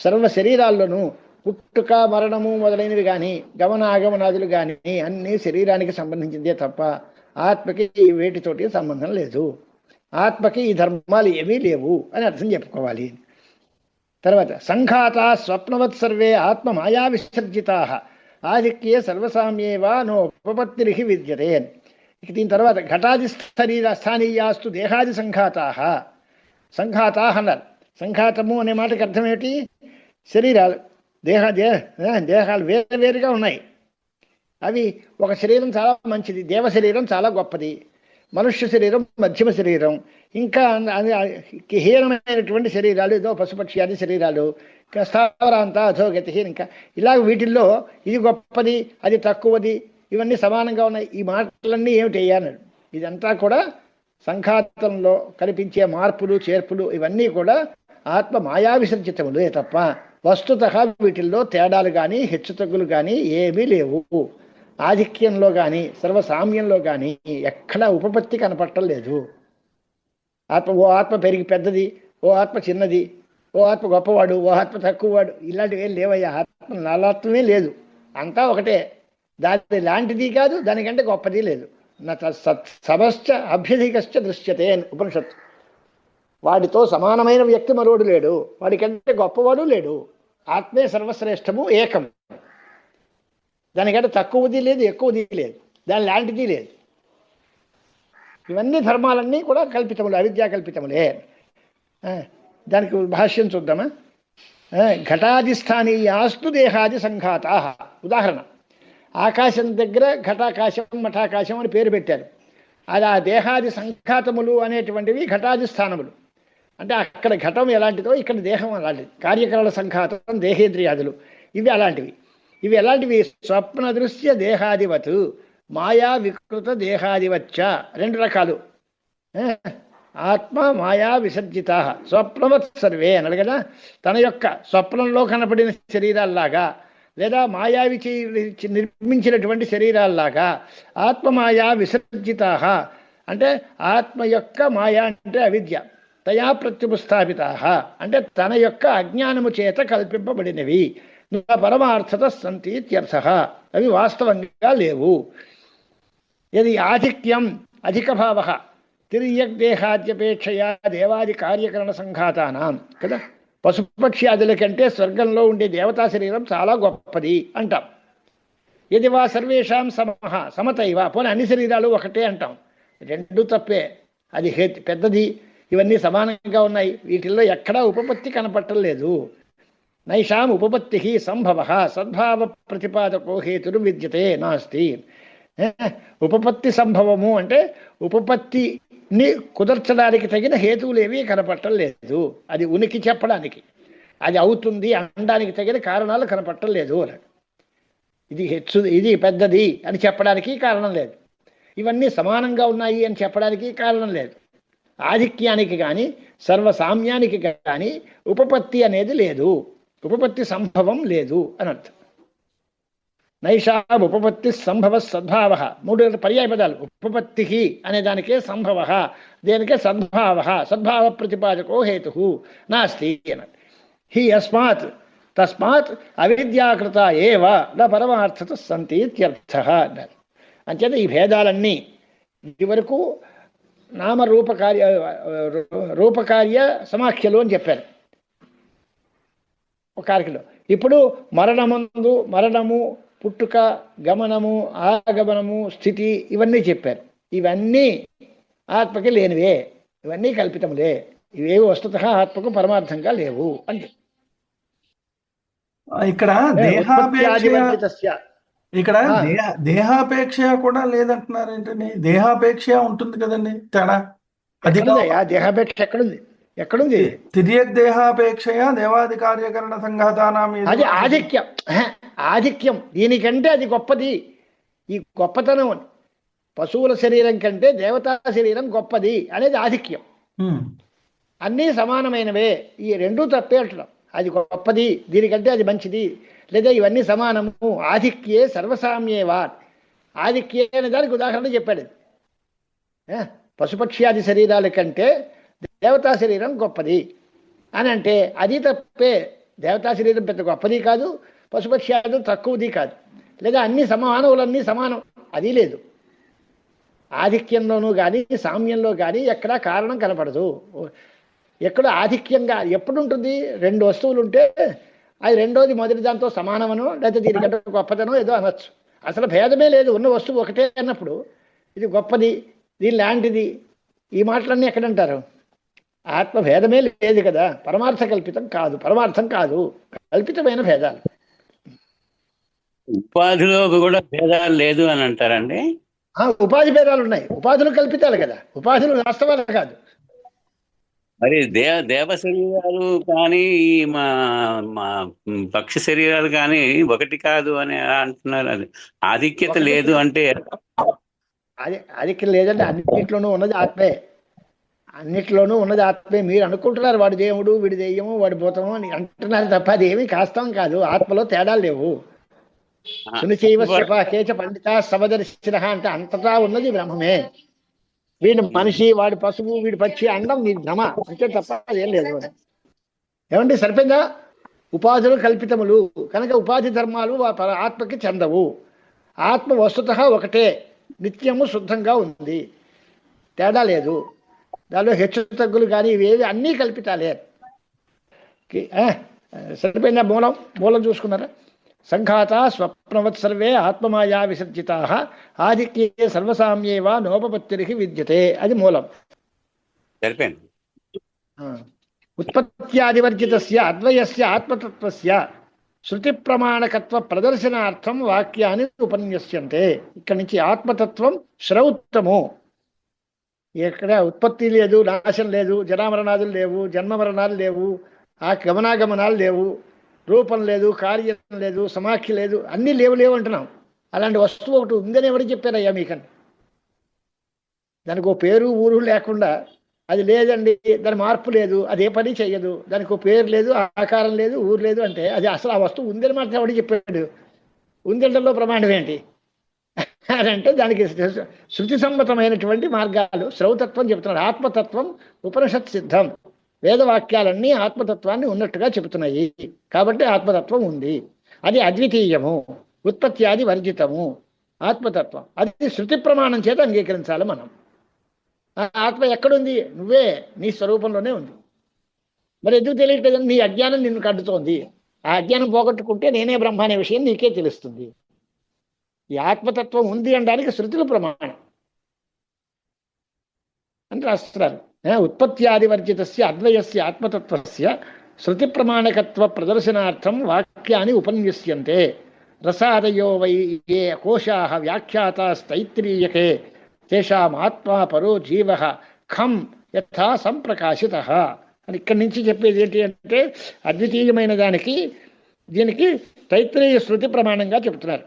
సర్వ శరీరాల్లోనూ పుట్టుక మరణము మొదలైనవి కానీ గమన ఆగమనాదులు కానీ అన్నీ శరీరానికి సంబంధించిందే తప్ప ఆత్మకి వేటితోటి సంబంధం లేదు. ఆత్మకి ఈ ధర్మాలు ఏమీ లేవు అని అర్థం చెప్పుకోవాలి. తర్వాత సంఘాత స్వప్నవత్ సర్వే ఆత్మ మాయా విసర్జితా ఆధిక్యే సర్వసామ్యేవా నో ఉపపత్తిరిహి విద్యతే. ఇక దీని తర్వాత ఘటాది స్థానీయాస్తు దేహాది సంఘాతా. సంఘాతా అన్నారు. సంఘాతము అనే మాటకి అర్థం ఏమిటి? శరీరాలు, దేహాలు వేరువేరుగా ఉన్నాయి. అవి ఒక శరీరం చాలా మంచిది, దేవ శరీరం చాలా గొప్పది, మనుష్య శరీరం మధ్యమ శరీరం, ఇంకా హీనమైనటువంటి శరీరాలు ఏదో పశుపక్ష్యాది శరీరాలు, స్థావరాంత అధోగతి, ఇంకా ఇలా వీటిల్లో ఇది గొప్పది అది తక్కువది ఇవన్నీ సమానంగా ఉన్నాయి. ఈ మాటలన్నీ ఏమిటి అయ్యాన్నాడు. ఇదంతా కూడా సంఘాతంలో కనిపించే మార్పులు చేర్పులు ఇవన్నీ కూడా ఆత్మ మాయా విసర్జితములే తప్ప వస్తుతః వీటిల్లో తేడాలు కానీ హెచ్చుతగ్గులు కానీ ఏమీ లేవు. ఆధిక్యంలో కానీ సర్వసామ్యంలో కానీ ఎక్కడా ఉపపత్తి కనపట్టలేదు. ఓ ఆత్మ పెరిగి పెద్దది, ఓ ఆత్మ చిన్నది, ఓ ఆత్మ గొప్పవాడు, ఓ ఆత్మ తక్కువవాడు, ఇలాంటివి ఏం లేవయ్యా. ఆత్మ నాలాత్మే లేదు, అంతా ఒకటే. దాని లాంటిది కాదు, దానికంటే గొప్పది లేదు. సమశ్చ అభ్యధికశ్చ దృశ్యతే అని ఉపనిషత్తు. వాడితో సమానమైన వ్యక్తి మరోడు లేడు, వాడికంటే గొప్పవాడు లేడు. ఆత్మే సర్వశ్రేష్టము, ఏకం. దానికంటే తక్కువది లేదు, ఎక్కువది లేదు, దాని లాంటిది లేదు. ఇవన్నీ ధర్మాలన్నీ కూడా కల్పితములు, అవిద్యా కల్పితములే. దానికి భాష్యం చూద్దామా. ఘటాధిస్థానీయాస్తు దేహాది సంఘాతా. ఉదాహరణ, ఆకాశం దగ్గర ఘటాకాశం మఠాకాశం అని పేరు పెట్టారు. అది ఆ దేహాది సంఘాతములు అనేటువంటివి ఘటాది స్థానములు. అంటే అక్కడ ఘటం ఎలాంటిదో ఇక్కడ దేహం అలాంటిది. కార్యకరణ సంఘాతం దేహేంద్రియాదులు ఇవి అలాంటివి. ఇవి ఎలాంటివి? స్వప్న దృశ్య దేహాదివత్ మాయా వికృత దేహాదివచ్చ. రెండు రకాలు. ఆత్మ మాయా విసర్జిత స్వప్నవత్ సర్వే అన్నాడు కదా. తన యొక్క స్వప్నంలో కనపడిన శరీరాల్లాగా లేదా మాయావి నిర్మించినటువంటి శరీరాల్లాగా ఆత్మమాయా విసర్జిత అంటే ఆత్మ యొక్క మాయా అంటే అవిద్య, తయా ప్రత్యుపస్థాపిత అంటే తన యొక్క అజ్ఞానము చేత కల్పింపబడినవి. పరమార్థత సంతి ఇత్యర్థ. అవి వాస్తవంగా లేవు. యది ఆధిక్యం అధిక భావ తిర్యగ్దేహాద్యపేక్షయా దేవాది కార్యకరణ సంఘాతానాం కదా. పశుపక్ష్యాదుల కంటే స్వర్గంలో ఉండే దేవతా శరీరం చాలా గొప్పది అంటాం. ఇది వా సర్వేషాం సమః సమతైవ. పోనీ అన్ని శరీరాలు ఒకటే అంటాం. రెండు తప్పే. అది పెద్దది, ఇవన్నీ సమానంగా ఉన్నాయి. వీటిల్లో ఎక్కడా ఉపపత్తి కనపట్టం లేదు. నైషాం ఉపపత్తి సంభవ సద్భావ ప్రతిపాదకో హేతురు విద్యతే నాస్తి. ఉపపత్తి సంభవము అంటే ఉపపత్తిని కుదర్చడానికి తగిన హేతువులేవి కనపట్టం లేదు. అది ఉనికి చెప్పడానికి, అది అవుతుంది అనడానికి తగిన కారణాలు కనపట్టం లేదు. ఇది ఇది పెద్దది అని చెప్పడానికి కారణం లేదు. ఇవన్నీ సమానంగా ఉన్నాయి అని చెప్పడానికి కారణం లేదు. ఆధిక్యానికి కానీ సర్వసామ్యానికి కానీ ఉపపత్తి అనేది లేదు, ఉపపత్తి సంభవం లేదు అని అర్థం. నైషా ఉపపత్తి సంభవ సద్భావ. మూడు పర్యాయ పదాలు. ఉపపత్తి అనే దానికే సంభవ, దేనికే సద్భావ, సద్భావ ప్రతిపాదకో హేతు నాస్తి అన్నది. హి యస్మాత్ తస్మాత్ అవిద్యాకృత ఏవ న పరమార్థత సంతి ఇత్యర్థ అన్నారు. అంచేత ఈ భేదాలన్నీ ఇదివరకు రూపకార్య సమాఖ్యలు అని చెప్పారు ఒక కార్యక్రమంలో. ఇప్పుడు మరణము పుట్టుక గమనము ఆగమనము స్థితి ఇవన్నీ చెప్పారు. ఇవన్నీ ఆత్మకి లేనివే, ఇవన్నీ కల్పితములే. ఇవేవి వస్తుతః ఆత్మకు పరమార్థంగా లేవు అంటే. ఇక్కడ దేహాపేక్ష కూడా లేదంటున్నారు ఏంటండి? దేహాపేక్ష ఉంటుంది కదండి తేడా. దేహాపేక్ష ఎక్కడుంది? తిర్యక్ దేహాపేక్షయా దేవాది కార్యకరణ సంఘాతానాం. అది ఆధిక్యం. దీనికంటే అది గొప్పది. ఈ గొప్పతనం పశువుల శరీరం కంటే దేవతా శరీరం గొప్పది అనేది ఆధిక్యం. అన్నీ సమానమైనవే. ఈ రెండూ తప్పే అంటున్నాం. అది గొప్పది, దీనికంటే అది మంచిది, లేదా ఇవన్నీ సమానము. ఆధిక్యే సర్వసామ్యేవా. ఆధిక్యే అనే దానికి ఉదాహరణ చెప్పాడు. పశుపక్ష్యాది శరీరాల కంటే దేవతా శరీరం గొప్పది అని అంటే అది తప్పే. దేవతా శరీరం పెద్ద గొప్పది కాదు, పశుపక్ష్యాదులు తక్కువది కాదు, లేదా అన్ని సమానవులన్నీ సమానం అది లేదు. ఆధిక్యంలోనూ కానీ సామ్యంలో కానీ ఎక్కడా కారణం కనపడదు. ఎక్కడో ఆధిక్యంగా ఎప్పుడు ఉంటుంది? రెండు వస్తువులు ఉంటే అది రెండోది మొదటి దాంతో సమానమనో లేదా దీనికంటే గొప్పదనో ఏదో అనొచ్చు. అసలు భేదమే లేదు, ఉన్న వస్తువు ఒకటే అన్నప్పుడు ఇది గొప్పది, దీని లాంటిది, ఈ మాటలన్నీ ఎక్కడంటారు? ఆత్మ భేదమే లేదు కదా, పరమార్థ కల్పితం కాదు, పరమార్థం కాదు, కల్పితమైన భేదాలు. ఉపాధిలో కూడా భేదాలు లేదు అని అంటారండి. ఉపాధి భేదాలు ఉన్నాయి, ఉపాధులు కల్పితాలు కదా, ఉపాధులు వాస్తవాలు కాదు. మరి దేవ శరీరాలు కానీ మా మా పక్షి శరీరాలు కానీ ఒకటి కాదు అని అంటున్నారు. అది ఆధిక్యత లేదు అంటే ఆధిక్యం లేదంటే అన్నింటిలోనూ ఉన్నది ఆత్మే, అన్నిట్లోనూ ఉన్నది ఆత్మే. మీరు అనుకుంటున్నారు వాడు దేవుడు, వీడి దెయ్యము, వాడి భూతము అని అంటున్నారు తప్ప అది ఏమీ కాస్తం కాదు. ఆత్మలో తేడాలు లేవు. సునిచైవ శపాకేచ పండిత సమదర్శిన అంటే అంతటా ఉన్నది బ్రహ్మమే. వీడి మనిషి, వాడి పశువు, వీడి పక్షి అండం నీ భ్రమ అంతే తప్ప అదేం లేదు. ఏమండి సరిపోయిందా? ఉపాధులు కల్పితములు కనుక ఉపాధి ధర్మాలు ఆత్మకి చెందవు. ఆత్మ వస్తుతః ఒకటే, నిత్యము శుద్ధంగా ఉంది, తేడా లేదు. దానిలో హెచ్చు తగ్గులు కానీ ఇవేవి అన్నీ కల్పితాలే. సరిపోయిందా? మూలం చూసుకున్నారా? సంఘాత స్వప్నవత్ సర్వే ఆత్మమాయా విసర్జితా ఆధిక్యే సర్వసామ్యేవా నోపపత్తిరిహి విద్యతే. అది మూలం. సరిపోయింది. ఉత్పత్త్యాదివర్జితస్య అద్వయస్య ఆత్మతత్వస్య శృతి ప్రమాణకత్వ ప్రదర్శనార్థం వాక్యాన్ని ఉపన్యస్యంతే. ఇక్కడి నుంచి ఆత్మతత్వం శ్రౌతము. ఎక్కడ ఉత్పత్తి లేదు, నాశం లేదు, జరామరణాదులు లేవు, జన్మమరణాలు లేవు, ఆ గమనాగమనాలు లేవు, రూపం లేదు, కార్యం లేదు, సమాఖ్య లేదు, అన్నీ లేవు అంటున్నాం. అలాంటి వస్తువు ఒకటి ఉందని ఎవరు చెప్పారయ్యా మీకని? దానికి ఓ పేరు ఊరు లేకుండా అది లేదండి, దాని మార్పు లేదు, అది ఏ పని చెయ్యదు, దానికి ఓ పేరు లేదు, ఆకారం లేదు, ఊరు లేదు అంటే అది అసలు ఆ వస్తువు ఉందని మాత్రం ఎవడు చెప్పాడు? ఉందంటలో ప్రమాణం ఏంటి అని అంటే దానికి శృతి సమ్మతమైనటువంటి మార్గాలు శ్రౌతత్వం చెబుతున్నాడు. ఆత్మతత్వం ఉపనిషత్ సిద్ధం. వేదవాక్యాలన్నీ ఆత్మతత్వాన్ని ఉన్నట్టుగా చెబుతున్నాయి కాబట్టి ఆత్మతత్వం ఉంది. అది అద్వితీయము, ఉత్పత్త్యాది వర్జితము ఆత్మతత్వం. అది శృతి ప్రమాణం చేత అంగీకరించాలి మనం. ఆత్మ ఎక్కడుంది? నువ్వే నీ స్వరూపంలోనే ఉంది. మరి ఎందుకు తెలియట్లేదని? నీ అజ్ఞానం నిన్ను కడ్డుతోంది. ఆ అజ్ఞానం పోగొట్టుకుంటే నేనే బ్రహ్మ అనే విషయం నీకే తెలుస్తుంది. ఈ ఆత్మతత్వం ఉంది అనడానికి శృతులు ప్రమాణం అని రాస్తున్నారు. ఉత్పత్త్యాదివర్జితస్య అద్వయస్య ఆత్మతత్వస్య శృతి ప్రమాణకత్వ ప్రదర్శనార్థం వాక్యాన్ని ఉపన్యస్యంతే. రసాదయో వై ఏ కోశాః వ్యాఖ్యాతాస్తైత్రీయకే తేషాం ఆత్మా పరో జీవః ఖం యథా సంప్రకాశితః అని ఇక్కడి నుంచి చెప్పేది ఏంటి అంటే అద్వితీయమైన దీనికి తైత్రీయ శృతి ప్రమాణంగా చెప్తున్నారు.